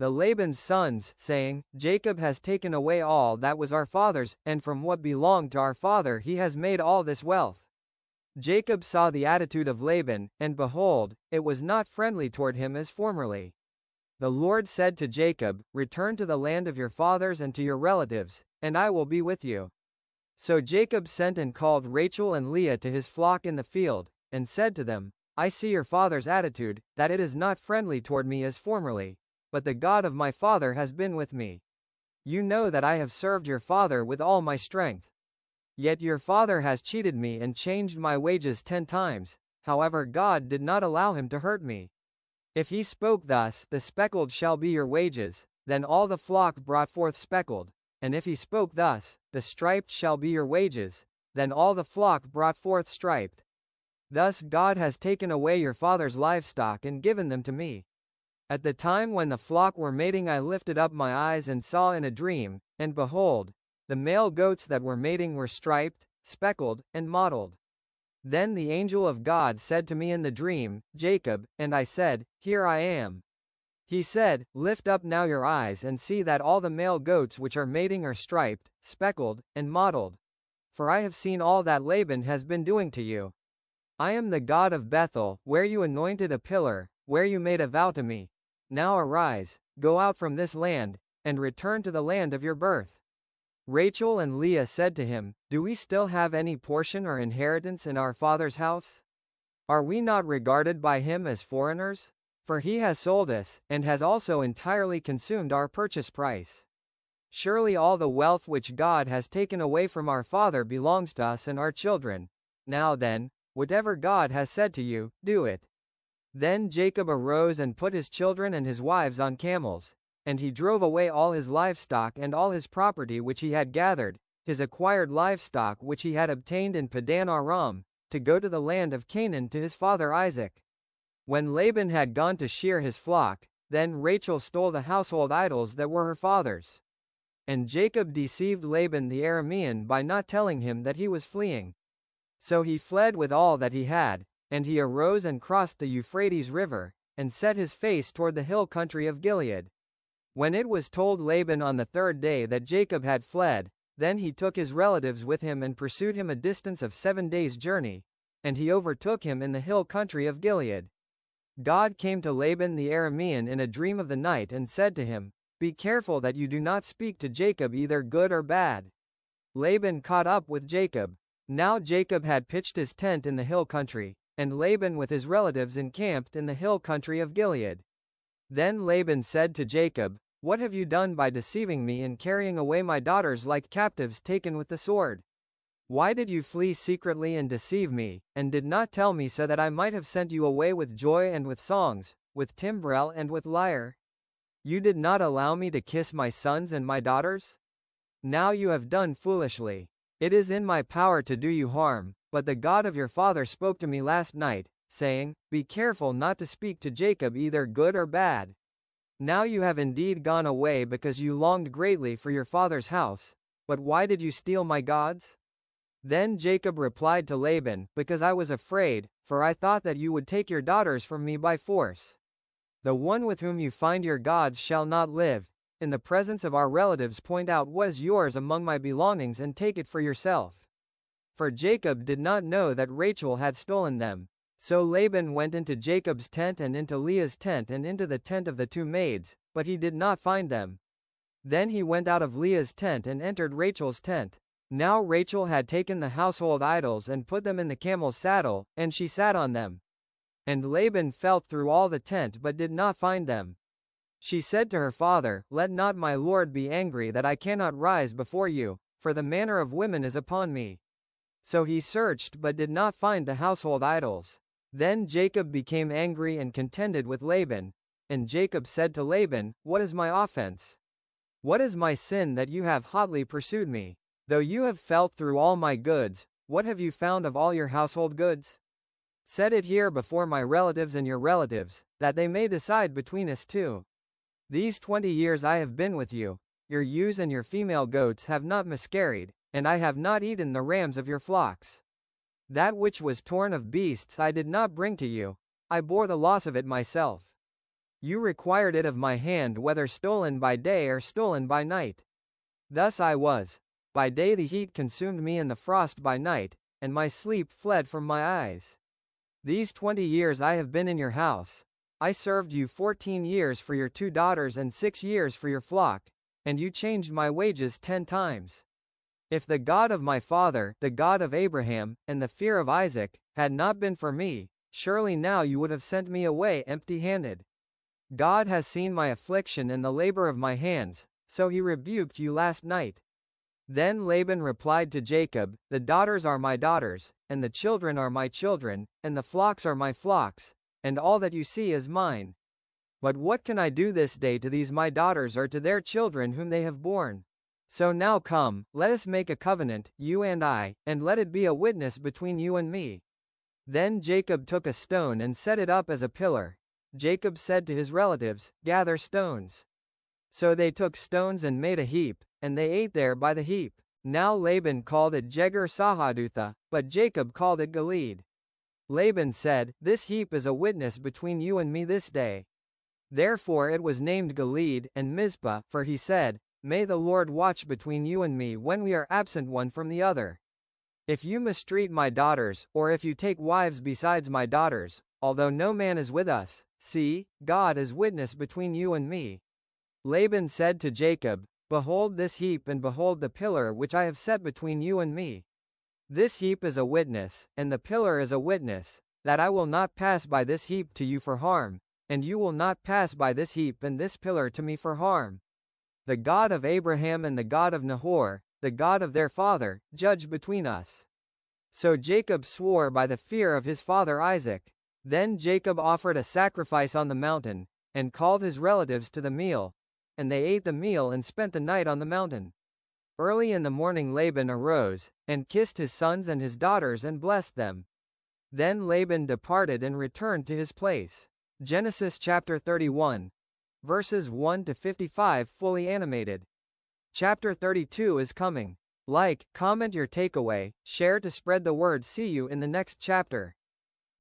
the Laban's sons, saying, Jacob has taken away all that was our father's, and from what belonged to our father he has made all this wealth. Jacob saw the attitude of Laban, and behold, it was not friendly toward him as formerly. The Lord said to Jacob, Return to the land of your fathers and to your relatives, and I will be with you. So Jacob sent and called Rachel and Leah to his flock in the field, and said to them, I see your father's attitude, that it is not friendly toward me as formerly, but the God of my father has been with me. You know that I have served your father with all my strength. Yet your father has cheated me and changed my wages 10 times, however God did not allow him to hurt me. If he spoke thus, the speckled shall be your wages, then all the flock brought forth speckled, and if he spoke thus, the striped shall be your wages, then all the flock brought forth striped. Thus God has taken away your father's livestock and given them to me. At the time when the flock were mating I lifted up my eyes and saw in a dream, and behold, the male goats that were mating were striped, speckled, and mottled. Then the angel of God said to me in the dream, Jacob, and I said, Here I am. He said, Lift up now your eyes and see that all the male goats which are mating are striped, speckled, and mottled. For I have seen all that Laban has been doing to you. I am the God of Bethel, where you anointed a pillar, where you made a vow to me. Now arise, go out from this land, and return to the land of your birth. Rachel and Leah said to him, Do we still have any portion or inheritance in our father's house? Are we not regarded by him as foreigners? For he has sold us, and has also entirely consumed our purchase price. Surely all the wealth which God has taken away from our father belongs to us and our children. Now then, whatever God has said to you, do it. Then Jacob arose and put his children and his wives on camels, and he drove away all his livestock and all his property which he had gathered, his acquired livestock which he had obtained in Padan Aram, to go to the land of Canaan to his father Isaac. When Laban had gone to shear his flock, then Rachel stole the household idols that were her father's. And Jacob deceived Laban the Aramean by not telling him that he was fleeing. So he fled with all that he had, and he arose and crossed the Euphrates River, and set his face toward the hill country of Gilead. When it was told Laban on the 3rd day that Jacob had fled, then he took his relatives with him and pursued him a distance of 7 days' journey, and he overtook him in the hill country of Gilead. God came to Laban the Aramean in a dream of the night and said to him, Be careful that you do not speak to Jacob either good or bad. Laban caught up with Jacob. Now Jacob had pitched his tent in the hill country, and Laban with his relatives encamped in the hill country of Gilead. Then Laban said to Jacob, What have you done by deceiving me and carrying away my daughters like captives taken with the sword? Why did you flee secretly and deceive me, and did not tell me so that I might have sent you away with joy and with songs, with timbrel and with lyre? You did not allow me to kiss my sons and my daughters? Now you have done foolishly. It is in my power to do you harm, but the God of your father spoke to me last night, saying, Be careful not to speak to Jacob either good or bad. Now you have indeed gone away because you longed greatly for your father's house, but why did you steal my gods? Then Jacob replied to Laban, Because I was afraid, for I thought that you would take your daughters from me by force. The one with whom you find your gods shall not live. In the presence of our relatives point out what is yours among my belongings and take it for yourself. For Jacob did not know that Rachel had stolen them. So Laban went into Jacob's tent and into Leah's tent and into the tent of the 2 maids, but he did not find them. Then he went out of Leah's tent and entered Rachel's tent. Now Rachel had taken the household idols and put them in the camel's saddle, and she sat on them. And Laban felt through all the tent but did not find them. She said to her father, Let not my lord be angry that I cannot rise before you, for the manner of women is upon me. So he searched but did not find the household idols. Then Jacob became angry and contended with Laban. And Jacob said to Laban, What is my offense? What is my sin that you have hotly pursued me? Though you have felt through all my goods, what have you found of all your household goods? Set it here before my relatives and your relatives, that they may decide between us 2. These 20 years I have been with you, your ewes and your female goats have not miscarried, and I have not eaten the rams of your flocks. That which was torn of beasts I did not bring to you, I bore the loss of it myself. You required it of my hand whether stolen by day or stolen by night. Thus I was. By day the heat consumed me and the frost by night, and my sleep fled from my eyes. These 20 years I have been in your house. I served you 14 years for your 2 daughters and 6 years for your flock, and you changed my wages 10 times. If the God of my father, the God of Abraham, and the fear of Isaac, had not been for me, surely now you would have sent me away empty-handed. God has seen my affliction and the labor of my hands, so he rebuked you last night. Then Laban replied to Jacob, The daughters are my daughters, and the children are my children, and the flocks are my flocks, and all that you see is mine. But what can I do this day to these my daughters or to their children whom they have borne? So now come, let us make a covenant, you and I, and let it be a witness between you and me. Then Jacob took a stone and set it up as a pillar. Jacob said to his relatives, Gather stones. So they took stones and made a heap, and they ate there by the heap. Now Laban called it Jegar-sahadutha, but Jacob called it Gilead. Laban said, This heap is a witness between you and me this day. Therefore it was named Gilead and Mizpah, for he said, May the Lord watch between you and me when we are absent one from the other. If you mistreat my daughters, or if you take wives besides my daughters, although no man is with us, see, God is witness between you and me. Laban said to Jacob, Behold this heap and behold the pillar which I have set between you and me. This heap is a witness, and the pillar is a witness, that I will not pass by this heap to you for harm, and you will not pass by this heap and this pillar to me for harm. The God of Abraham and the God of Nahor, the God of their father, judge between us. So Jacob swore by the fear of his father Isaac. Then Jacob offered a sacrifice on the mountain, and called his relatives to the meal, and they ate the meal and spent the night on the mountain. Early in the morning Laban arose, and kissed his sons and his daughters and blessed them. Then Laban departed and returned to his place. Genesis chapter 31. Verses 1 to 55 fully animated. Chapter 32 is coming. Like, comment your takeaway, share to spread the word. See you in the next chapter.